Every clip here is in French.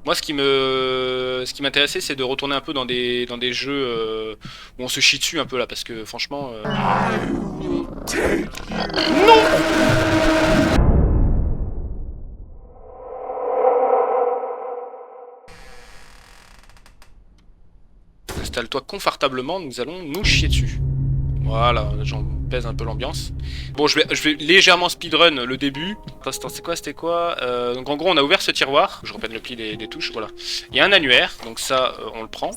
Moi, ce qui m'intéressait, c'est de retourner un peu dans des jeux où on se chie dessus un peu là, parce que franchement. Installe-toi confortablement, nous allons nous chier dessus. Voilà, j'en pèse un peu l'ambiance. Bon, je vais légèrement speedrun le début. Attends, c'était quoi donc en gros, on a ouvert ce tiroir. Je reprenne le pli des touches, voilà. Il y a un annuaire, donc ça, on le prend.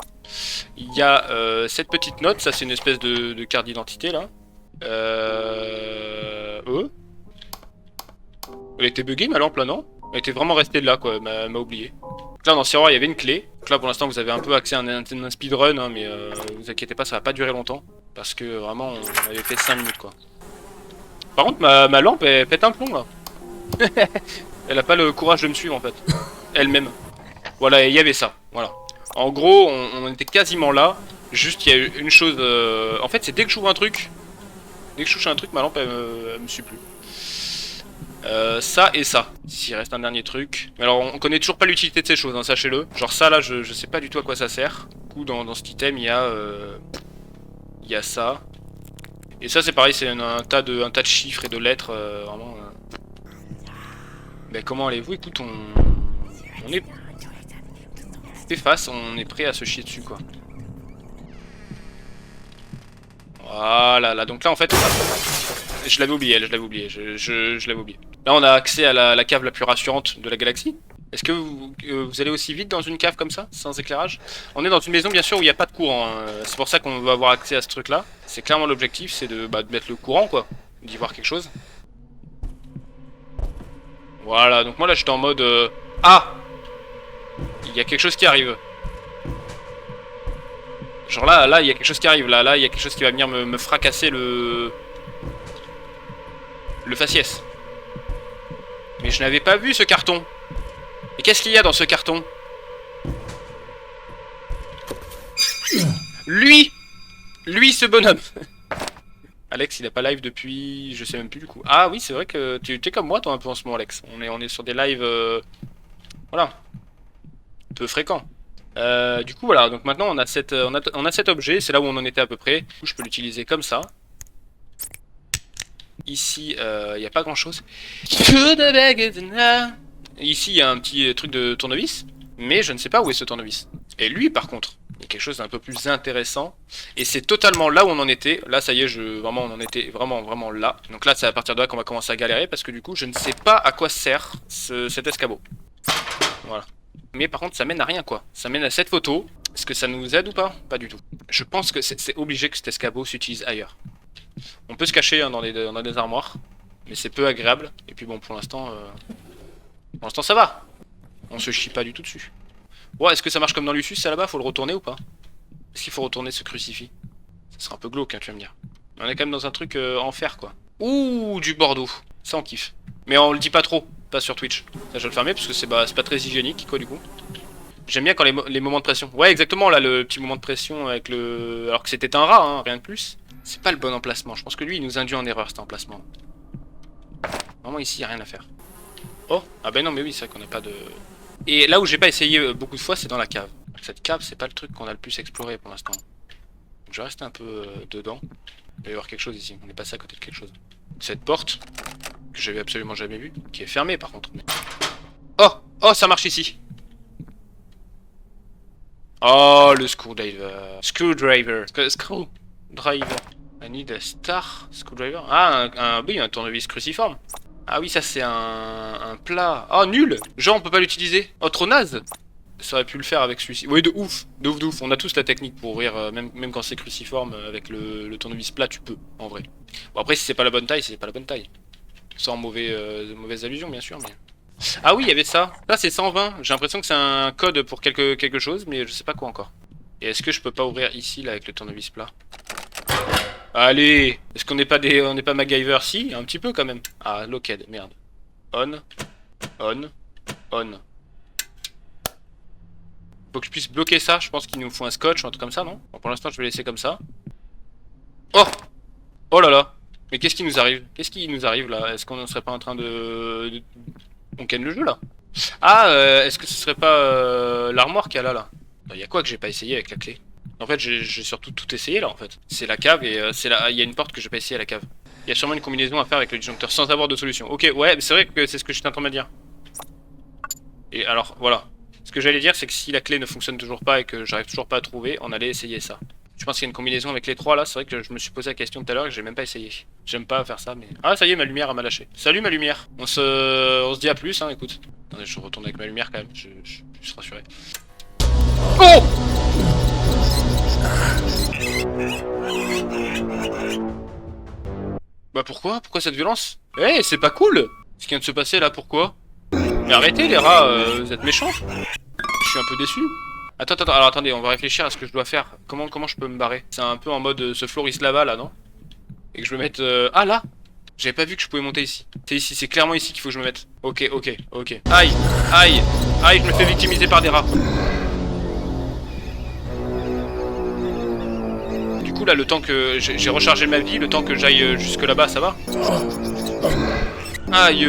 Il y a cette petite note, ça c'est une espèce de carte d'identité là. Elle était buggée ma lampe là, non? Elle était vraiment restée là quoi, elle m'a oublié. Donc là dans ce tiroir il y avait une clé. Donc là pour l'instant vous avez un peu accès à un speedrun, hein, mais vous inquiétez pas, ça va pas durer longtemps. Parce que vraiment on avait fait 5 minutes quoi. Par contre ma lampe elle pète un plomb là. Elle a pas le courage de me suivre en fait. Elle-même. Voilà, et il y avait ça. Voilà. En gros on était quasiment là. Juste il y a eu une chose. En fait c'est dès que j'ouvre un truc. Dès que je touche un truc ma lampe elle me suit plus. Ça et ça. S'il reste un dernier truc. Mais alors on connaît toujours pas l'utilité de ces choses, hein, sachez-le. Genre ça là je sais pas du tout à quoi ça sert. Du coup dans cet item il y a ça. Et ça c'est pareil, c'est un tas de chiffres et de lettres, vraiment. Mais comment allez-vous? Écoute, on est fait face, on est prêt à se chier dessus quoi. Voilà, là donc là en fait, je l'avais oublié, je l'avais oublié. Là on a accès à la cave la plus rassurante de la galaxie. Est-ce que vous allez aussi vite dans une cave comme ça, sans éclairage? On est dans une maison bien sûr où il n'y a pas de courant, hein. C'est pour ça qu'on veut avoir accès à ce truc là. C'est clairement l'objectif, c'est de mettre le courant quoi, d'y voir quelque chose. Voilà, donc moi là j'étais en mode ah, il y a quelque chose qui arrive. Genre là il y a quelque chose qui arrive, là il y a quelque chose qui va venir me fracasser le faciès. Mais je n'avais pas vu ce carton. Et qu'est-ce qu'il y a dans ce carton? Lui Lui ce bonhomme. Alex il a pas live depuis je sais même plus du coup. Ah oui c'est vrai que tu es comme moi toi un peu en ce moment Alex. On est sur des lives voilà, peu fréquents. Du coup voilà, donc maintenant on a cet objet, c'est là où on en était à peu près. Du coup je peux l'utiliser comme ça. Ici il n'y a pas grand chose. Ici il y a un petit truc de tournevis, mais je ne sais pas où est ce tournevis. Et lui par contre, il y a quelque chose d'un peu plus intéressant. Et c'est totalement là où on en était. Là ça y est, vraiment on en était vraiment là. Donc là c'est à partir de là qu'on va commencer à galérer parce que du coup je ne sais pas à quoi sert cet escabeau. Voilà. Mais par contre ça mène à rien quoi. Ça mène à cette photo. Est-ce que ça nous aide ou pas? Pas du tout. Je pense que c'est obligé que cet escabeau s'utilise ailleurs. On peut se cacher hein, dans des armoires. Mais c'est peu agréable. Et puis bon pour l'instant ça va. On se chie pas du tout dessus. Ouais, est-ce que ça marche comme dans Lucius ça là-bas? Faut le retourner ou pas? Est-ce qu'il faut retourner ce crucifix? Ça sera un peu glauque hein, tu vas me dire. On est quand même dans un truc en fer quoi. Ouh, du Bordeaux. Ça on kiffe. Mais on le dit pas trop, pas sur Twitch. Ça je vais le fermer parce que c'est pas très hygiénique quoi du coup. J'aime bien quand les moments de pression. Ouais exactement là le petit moment de pression avec le... Alors que c'était un rat hein, rien de plus. C'est pas le bon emplacement, je pense que lui il nous induit en erreur cet emplacement. Vraiment ici y a rien à faire. Oh, ah ben non mais oui c'est vrai qu'on n'a pas de... Et là où j'ai pas essayé beaucoup de fois c'est dans la cave. Cette cave c'est pas le truc qu'on a le plus exploré pour l'instant. Je vais rester un peu dedans. Il va y avoir quelque chose ici, on est passé à côté de quelque chose. Cette porte, que j'avais absolument jamais vue, qui est fermée par contre. Oh, oh ça marche ici. Oh le screwdriver. Screwdriver. Screwdriver. I need a star screwdriver. Ah oui un tournevis cruciforme. Ah oui ça c'est un plat. Oh nul. Genre on peut pas l'utiliser. Oh trop naze. Ça aurait pu le faire avec celui-ci. Oui, de ouf, de ouf, de ouf. On a tous la technique pour ouvrir, même quand c'est cruciforme, avec le tournevis plat, tu peux, en vrai. Bon, après, si c'est pas la bonne taille, c'est pas la bonne taille. Sans mauvaise allusion, bien sûr, mais... Ah oui, il y avait ça. Là, c'est 120. J'ai l'impression que c'est un code pour quelque chose, mais je sais pas quoi encore. Et est-ce que je peux pas ouvrir ici, là, avec le tournevis plat? Allez! Est-ce qu'on n'est pas on n'est pas MacGyver? Si, un petit peu, quand même. Ah, locked, merde. On. On. On. Faut que je puisse bloquer ça, je pense qu'il nous faut un scotch ou un truc comme ça, non? Bon, pour l'instant, je vais laisser comme ça. Oh! Oh là là! Mais qu'est-ce qui nous arrive? Qu'est-ce qui nous arrive là? Est-ce qu'on ne serait pas en train de... On ken le jeu là? Ah, est-ce que ce serait pas l'armoire qu'il y a là? Il y a quoi que j'ai pas essayé avec la clé? En fait, j'ai surtout tout essayé là en fait. C'est la cave et il y a une porte que j'ai pas essayé à la cave. Il y a sûrement une combinaison à faire avec le disjoncteur sans avoir de solution. Ok, ouais, c'est vrai que c'est ce que j'étais en train de me dire. Et alors, voilà. Ce que j'allais dire, c'est que si la clé ne fonctionne toujours pas et que j'arrive toujours pas à trouver, on allait essayer ça. Je pense qu'il y a une combinaison avec les trois là, c'est vrai que je me suis posé la question tout à l'heure et que j'ai même pas essayé. J'aime pas faire ça, mais... Ah, ça y est, ma lumière m'a lâché. Salut ma lumière. On se dit à plus, hein, écoute. Attendez, je retourne avec ma lumière quand même, je suis plus rassuré. Oh! Bah pourquoi? Pourquoi cette violence? Eh, c'est pas cool! Ce qui vient de se passer là, pourquoi? Mais arrêtez les rats, vous êtes méchants. Je suis un peu déçu. Attends, alors attendez, on va réfléchir à ce que je dois faire. Comment je peux me barrer? C'est un peu en mode ce Floris lava là, non? Et que je me mette... Ah là! J'avais pas vu que je pouvais monter ici. C'est ici, c'est clairement ici qu'il faut que je me mette. Ok. Aïe, aïe, aïe, je me fais victimiser par des rats. Du coup là, le temps que... J'ai rechargé ma vie, le temps que j'aille jusque là-bas, ça va? Aïe,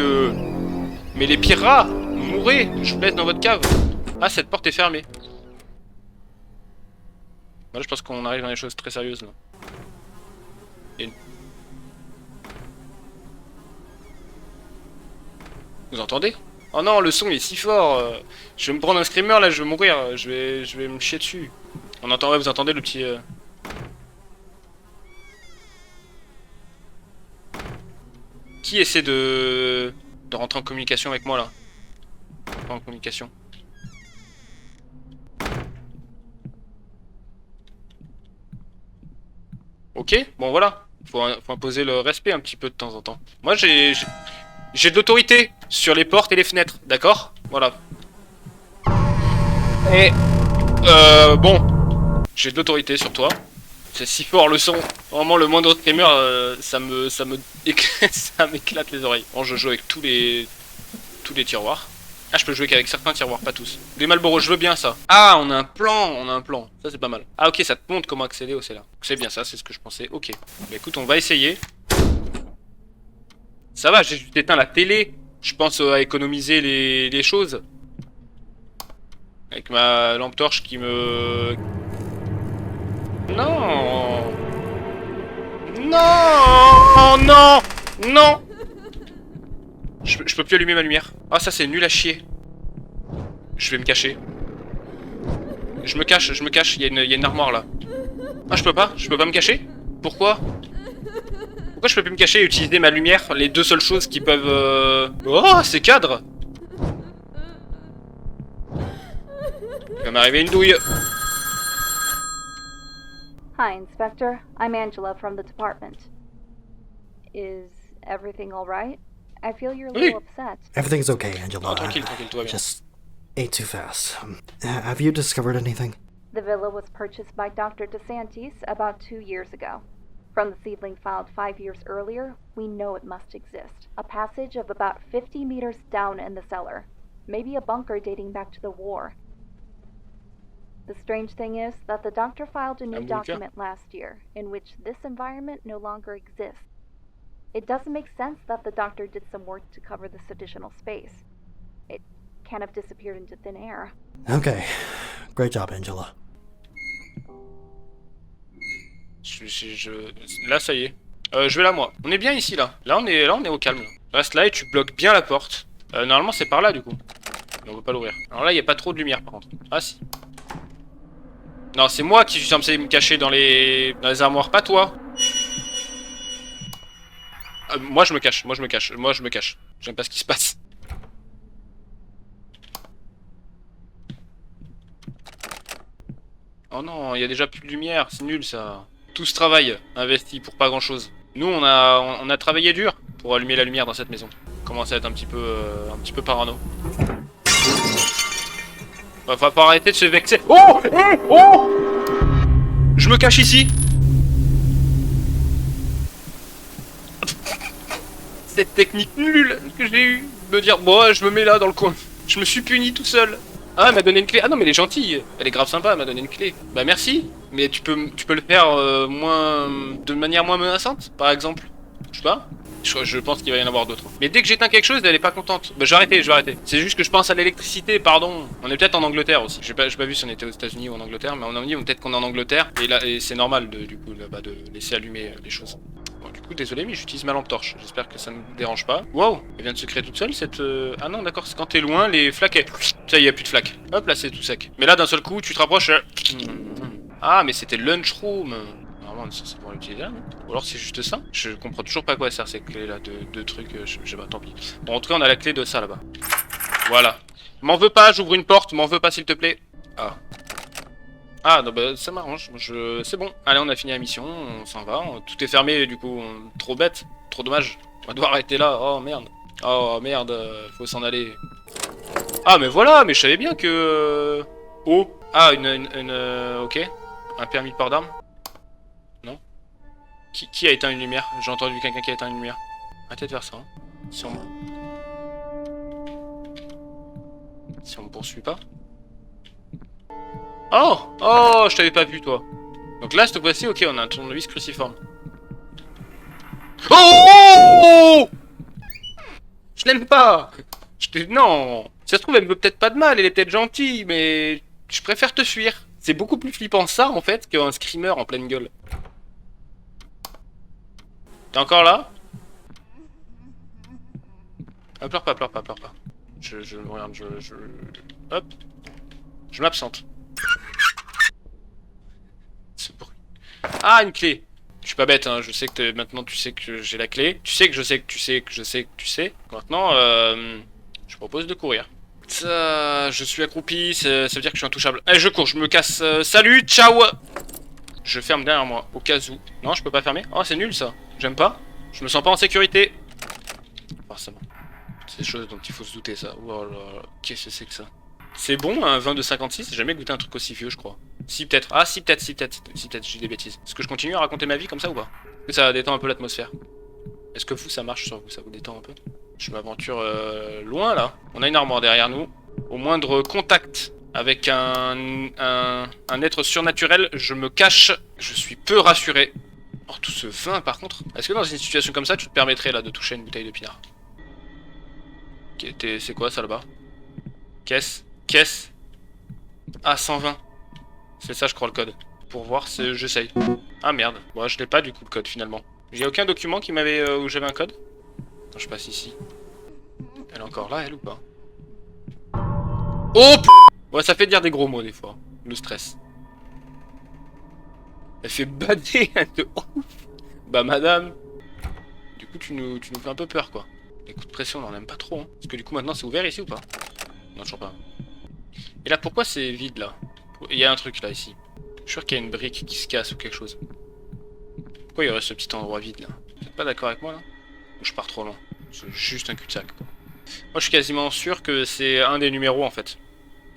mais les pires rats! Mourrez! Je vous laisse dans votre cave. Ah, cette porte est fermée. Voilà, je pense qu'on arrive dans des choses très sérieuses là. Et... Vous entendez? Oh non, le son est si fort. Je vais me prendre un screamer là, je vais mourir. Je vais me chier dessus. On entend, ouais, vous entendez le petit... Qui essaie de rentrer en communication avec moi là? Pas en communication. Ok, bon voilà. Faut imposer le respect un petit peu de temps en temps. Moi j'ai de l'autorité sur les portes et les fenêtres, d'accord? Voilà. Et bon, j'ai de l'autorité sur toi. C'est si fort le son. Vraiment le moindre screamer, ça m'éclate les oreilles. Bon, je joue avec tous les tiroirs. Ah, je peux jouer qu'avec certains tiroirs, pas tous. Des Malboro, je veux bien ça. Ah, on a un plan. Ça, c'est pas mal. Ah, ok, ça te montre comment accéder au cellar. C'est bien ça, c'est ce que je pensais. Ok. Bah écoute, on va essayer. Ça va, j'ai juste éteint la télé. Je pense à économiser les choses. Avec ma lampe torche qui me... Non. Non. Je peux plus allumer ma lumière. Ah, ça c'est nul à chier. Je vais me cacher. Je me cache, il y a une armoire là. Ah, je peux pas me cacher? Pourquoi? Pourquoi je peux plus me cacher et utiliser ma lumière? Les deux seules choses qui peuvent... Oh, c'est cadre! Il va m'arriver une douille. Hi, Inspector. I'm Angela from the department. Is everything all right? I feel you're a little upset. Everything's okay, Angela. Non, tranquille, tout va bien. Just ate too fast. Have you discovered anything? The villa was purchased by Dr. DeSantis about 2 years ago. From the seedling filed 5 years earlier, we know it must exist. A passage of about 50 meters down in the cellar. Maybe a bunker dating back to the war. The strange thing is that the doctor filed a new document last year, in which this environment no longer exists. It doesn't make sense that the doctor did some work to cover this additional space. It can't have disappeared into thin air. Okay. Great job, Angela. Là, ça y est. Je vais là, moi. On est bien ici, là. Là, on est au calme. Là. Reste là et tu bloques bien la porte. Normalement, c'est par là, du coup. Mais on veut pas l'ouvrir. Alors là, il n'y a pas trop de lumière, par contre. Ah, si. Non, c'est moi qui suis censé me cacher dans les armoires, pas toi. Moi je me cache. J'aime pas ce qui se passe. Oh non, il y a déjà plus de lumière, c'est nul ça. Tout ce travail investi pour pas grand chose. Nous on a travaillé dur pour allumer la lumière dans cette maison. Commence à être un petit peu parano. Va pas arrêter de se vexer. Oh! Oh! Je me cache ici. Cette technique nulle que j'ai eue de me dire bon je me mets là dans le coin. Je me suis puni tout seul. Ah elle m'a donné une clé. Ah non mais elle est gentille. Elle est grave sympa, elle m'a donné une clé. Bah merci. Mais tu peux le faire de manière moins menaçante par exemple. Je sais pas. Je pense qu'il va y en avoir d'autres. Mais dès que j'éteins quelque chose, elle est pas contente. Bah je vais arrêter. C'est juste que je pense à l'électricité, pardon. On est peut-être en Angleterre aussi. J'ai pas vu si on était aux États-Unis ou en Angleterre, mais on a dit peut-être qu'on est en Angleterre. Et là, et c'est normal du coup là-bas de laisser allumer les choses. Bon, du coup, désolé, mais j'utilise ma lampe torche. J'espère que ça ne dérange pas. Wow, elle vient de se créer toute seule cette. Ah non, d'accord, c'est quand t'es loin, les flaques. Ça y est, plus de flaques. Hop, là c'est tout sec. Mais là, d'un seul coup, tu te rapproches. Ah, mais c'était le lunchroom. Normalement, ça c'est pour l'utiliser là, non? Ou alors c'est juste ça? Je comprends toujours pas à quoi sert ces clés là de trucs. Je sais pas, tant pis. Bon, en tout cas, on a la clé de ça là-bas. Voilà. M'en veux pas, j'ouvre une porte. M'en veux pas, s'il te plaît. Ah. Ah, non, bah ça m'arrange. C'est bon. Allez, on a fini la mission. On s'en va. Tout est fermé, du coup. Trop bête. Trop dommage. On va devoir arrêter là. Oh merde. Oh merde. Faut s'en aller. Ah, mais voilà. Mais je savais bien que. Oh. Ah, ok. Un permis de port d'armes? Non? Qui a éteint une lumière? J'ai entendu quelqu'un qui a éteint une lumière. Arrêtez de faire ça. Hein. Si on me poursuit pas. Oh! Oh! Je t'avais pas vu, toi. Donc là, cette fois-ci, ok, on a un tournevis cruciforme. Oh! Je l'aime pas! Non! Si ça se trouve, elle me veut peut-être pas de mal, elle est peut-être gentille, mais... Je préfère te fuir. C'est beaucoup plus flippant ça, en fait, qu'un screamer en pleine gueule. T'es encore là? Ah, pleure pas. Regarde, hop. Je m'absente. Ce bruit. Ah, une clé. Je suis pas bête, hein. Je sais que maintenant tu sais que j'ai la clé. Tu sais que je sais que tu sais que je sais que tu sais. Maintenant, je propose de courir. Ça, je suis accroupi, ça veut dire que je suis intouchable. Allez, je cours, je me casse. Salut, ciao. Je ferme derrière moi, au cas où. Non, je peux pas fermer. Oh, c'est nul ça. J'aime pas. Je me sens pas en sécurité. Forcément. C'est des choses dont il faut se douter, ça. Oh là là, qu'est-ce que c'est que ça? C'est bon, un vin de 56. J'ai jamais goûté un truc aussi vieux, je crois. Si, peut-être. Ah, si, peut-être, j'ai des bêtises. Est-ce que je continue à raconter ma vie comme ça ou pas? Est-ce que ça détend un peu l'atmosphère? Est-ce que vous, ça marche sur vous? Ça vous détend un peu? Je m'aventure loin, là. On a une armoire derrière nous. Au moindre contact avec un être surnaturel, je me cache. Je suis peu rassuré. Oh, tout ce vin, par contre. Est-ce que dans une situation comme ça, tu te permettrais, là, de toucher une bouteille de pinard? C'est quoi, ça, là-bas? Caisse. Ah, 120. C'est ça, je crois, le code. Pour voir, j'essaye. Ah, merde. Bon, je l'ai pas, du coup, le code, finalement. J'ai aucun document qui m'avait... où j'avais un code? Non, je passe ici. Elle est encore là, elle, ou pas? Oh, ouais, ça fait dire des gros mots, des fois. Le stress. Elle fait bader de ouf. Bah, madame. Du coup, tu nous fais un peu peur, quoi. Les coups de pression, on en aime pas trop, hein. Parce que du coup, maintenant, c'est ouvert ici ou pas? Non, toujours pas. Et là, pourquoi c'est vide, là? Il y a un truc, là, ici. Je suis sûr qu'il y a une brique qui se casse ou quelque chose. Pourquoi il y aurait ce petit endroit vide, là? Vous êtes pas d'accord avec moi, là? Ou je pars trop loin? C'est juste un cul-de-sac, quoi. Moi, je suis quasiment sûr que c'est un des numéros, en fait.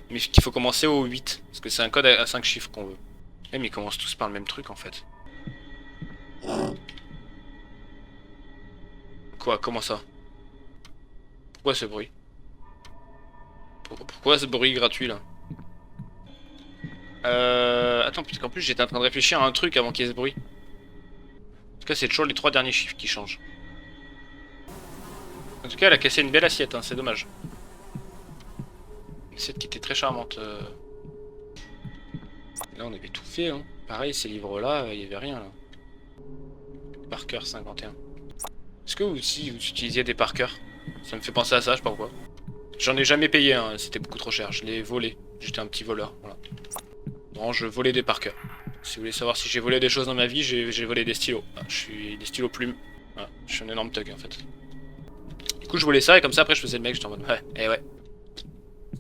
Mais qu'il faut commencer au 8. Parce que c'est un code à 5 chiffres qu'on veut. Eh, mais ils commencent tous par le même truc, en fait. Quoi? Comment ça? Pourquoi ce bruit? Pourquoi ce bruit gratuit, là? Attends, parce qu'en plus, j'étais en train de réfléchir à un truc avant qu'il y ait ce bruit. En tout cas, c'est toujours les 3 derniers chiffres qui changent. En tout cas, elle a cassé une belle assiette, hein, c'est dommage. Une assiette qui était très charmante. Là, on avait tout fait, hein. Pareil, ces livres-là, il n'y avait rien, là. Parker 51. Est-ce que vous aussi, vous utilisiez des Parker? Ça me fait penser à ça, je sais pas pourquoi. J'en ai jamais payé, hein, c'était beaucoup trop cher. Je l'ai volé. J'étais un petit voleur, voilà. Non, je volais des Parker. Si vous voulez savoir si j'ai volé des choses dans ma vie, j'ai volé des stylos. Ah, je suis des stylos plumes. Voilà, je suis un énorme thug, en fait. Du coup, je volais ça et comme ça, après, je faisais le mec, j'étais en mode ouais.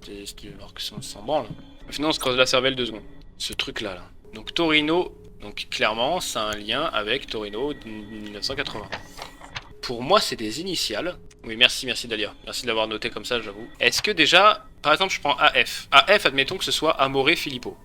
C'était alors que ça s'en branle. Finalement, on se creuse la cervelle 2 secondes. Ce truc-là, là. Donc, Torino, donc clairement, ça a un lien avec Torino 1980. Pour moi, c'est des initiales. Oui, merci Dalia. Merci de l'avoir noté comme ça, j'avoue. Est-ce que déjà, par exemple, je prends AF. AF, admettons que ce soit Amore Filippo.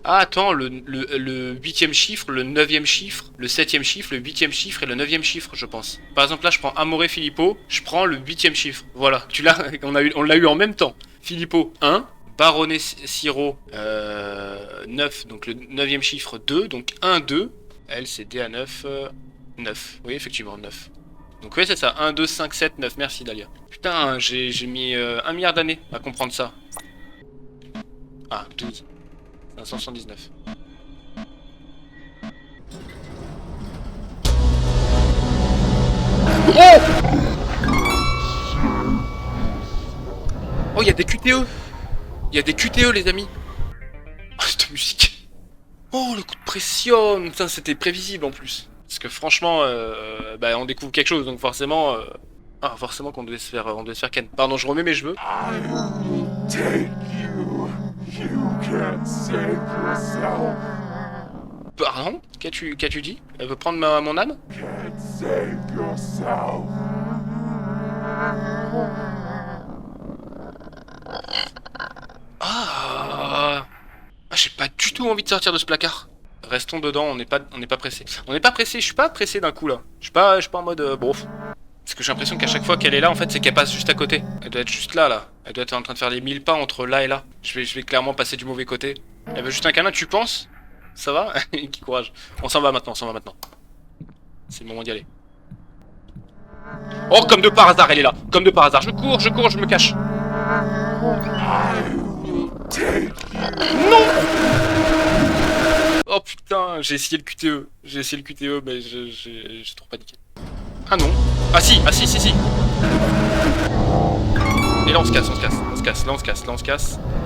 Ah, attends, le 8e chiffre, le 9e chiffre, le 7e chiffre, le 8e chiffre et le 9e chiffre, je pense. Par exemple, là, je prends Amore Filippo, je prends le 8e chiffre. Voilà, tu l'as, on l'a eu en même temps. Filippo, 1. Baronnet Siro, 9, donc le 9e chiffre, 2. Donc 1, 2. Elle, c'est DA9, 9. Oui, effectivement, 9. Donc ouais, c'est ça. 1, 2, 5, 7, 9. Merci, Dahlia. Putain, j'ai mis 1 milliard d'années à comprendre ça. Ah, 12. 579. Oh! Oh, il y a des QTE! Il y a des QTE, les amis! Oh, cette musique! Oh, le coup de pression! Putain, c'était prévisible en plus. Parce que franchement, bah, on découvre quelque chose, donc forcément... Ah, forcément qu'on devait se faire, on devait se faire ken. Pardon, je remets mes cheveux. I will take you. You can't save yourself. Pardon? Qu'as-tu dit? Elle veut prendre mon âme? Can't save yourself. Ah, j'ai pas du tout envie de sortir de ce placard. Restons dedans, on n'est pas pressé. On n'est pas pressé, je suis pas pressé d'un coup là. Je suis pas en mode bon. Parce que j'ai l'impression qu'à chaque fois qu'elle est là, en fait, c'est qu'elle passe juste à côté. Elle doit être juste là. Elle doit être en train de faire les 1000 pas entre là et là. Je vais clairement passer du mauvais côté. Elle veut juste un câlin, tu penses? Ça va? Qui courage. On s'en va maintenant, C'est le moment d'y aller. Oh, comme de par hasard, elle est là. Comme de par hasard. Je cours, je me cache. Non! Oh putain, j'ai essayé le QTE. Mais j'ai trop paniqué. Ah non. Ah si. Et là on se casse. Là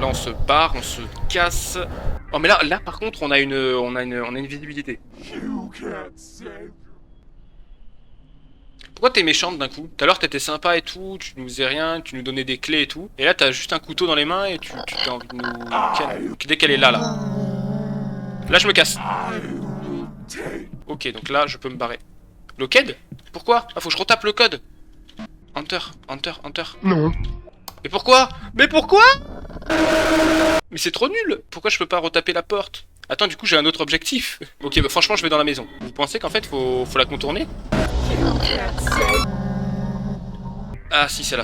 on se barre, on se casse. Oh mais là par contre on a une visibilité. Pourquoi t'es méchante d'un coup? Tout à l'heure t'étais sympa et tout, tu nous faisais rien, tu nous donnais des clés et tout. Et là t'as juste un couteau dans les mains et tu as envie de nous... Dès qu'elle est là. Là je me casse. Ok, donc là je peux me barrer. Le code? Pourquoi? Ah, faut que je retape le code. Enter. Non. Mais pourquoi? Mais c'est trop nul. Pourquoi je peux pas retaper la porte? Attends, du coup j'ai un autre objectif. Ok, bah franchement je vais dans la maison. Vous pensez qu'en fait faut la contourner? Ah si, c'est là.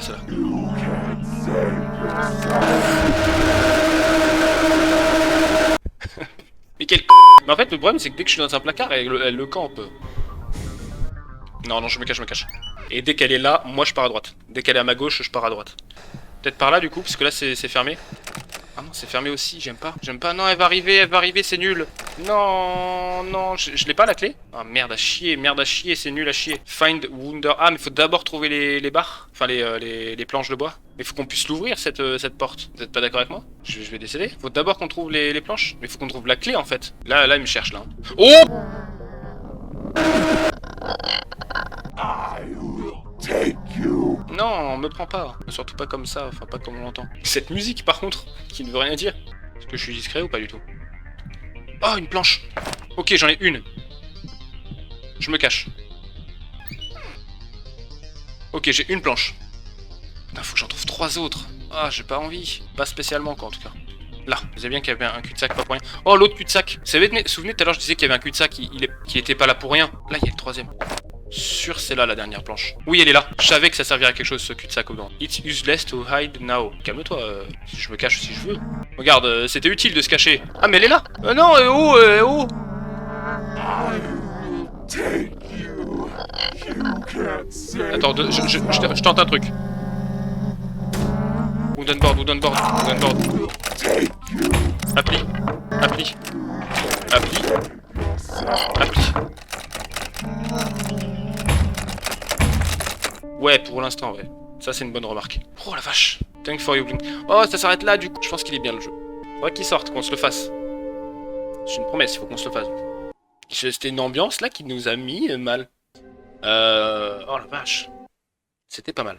Mais quel Mais en fait le problème c'est que dès que je suis dans un placard, elle le campe. Non, je me cache. Et dès qu'elle est là, moi je pars à droite. Dès qu'elle est à ma gauche, je pars à droite. Peut-être par là du coup, parce que là c'est fermé. Ah non, c'est fermé aussi, j'aime pas. Non, elle va arriver, c'est nul. Non, je l'ai pas la clé. Ah merde à chier, c'est nul à chier. Find Wonder. Ah, mais faut d'abord trouver les barres. Enfin, les planches de bois. Mais faut qu'on puisse l'ouvrir cette porte. Vous êtes pas d'accord avec moi? Je vais décéder. Faut d'abord qu'on trouve les planches. Mais faut qu'on trouve la clé en fait. Là, il me cherche là. Oh! I will take you. Non, me prends pas. Surtout pas comme ça, enfin pas comme on l'entend. Cette musique par contre, qui ne veut rien dire. Est-ce que je suis discret ou pas du tout? Oh, une planche. Ok, j'en ai une. Je me cache. Ok, j'ai une planche. Putain, faut que j'en trouve 3 autres. Ah, j'ai pas envie. Pas spécialement quoi en tout cas. Là, vous savez bien qu'il y avait un cul-de-sac pas pour rien. Oh, l'autre cul-de-sac. Vous vous souvenez tout à l'heure je disais qu'il y avait un cul-de-sac qui était pas là pour rien. Là, il y a le 3ème. Sûr, c'est là la dernière planche. Oui, elle est là. Je savais que ça servirait à quelque chose ce cul-de-sac au grand. It's useless to hide now. Calme-toi, je me cache si je veux. Regarde, c'était utile de se cacher. Ah, mais elle est là. Non, oh. Attends, je tente un truc. Wooden board. Appli. Ouais, pour l'instant, ouais. Ça, c'est une bonne remarque. Oh la vache. Thank for you blink. Oh, ça s'arrête là, du coup. Je pense qu'il est bien le jeu. Faudrait qu'il sorte, qu'on se le fasse. C'est une promesse, il faut qu'on se le fasse. C'était une ambiance là qui nous a mis mal. Oh la vache. C'était pas mal.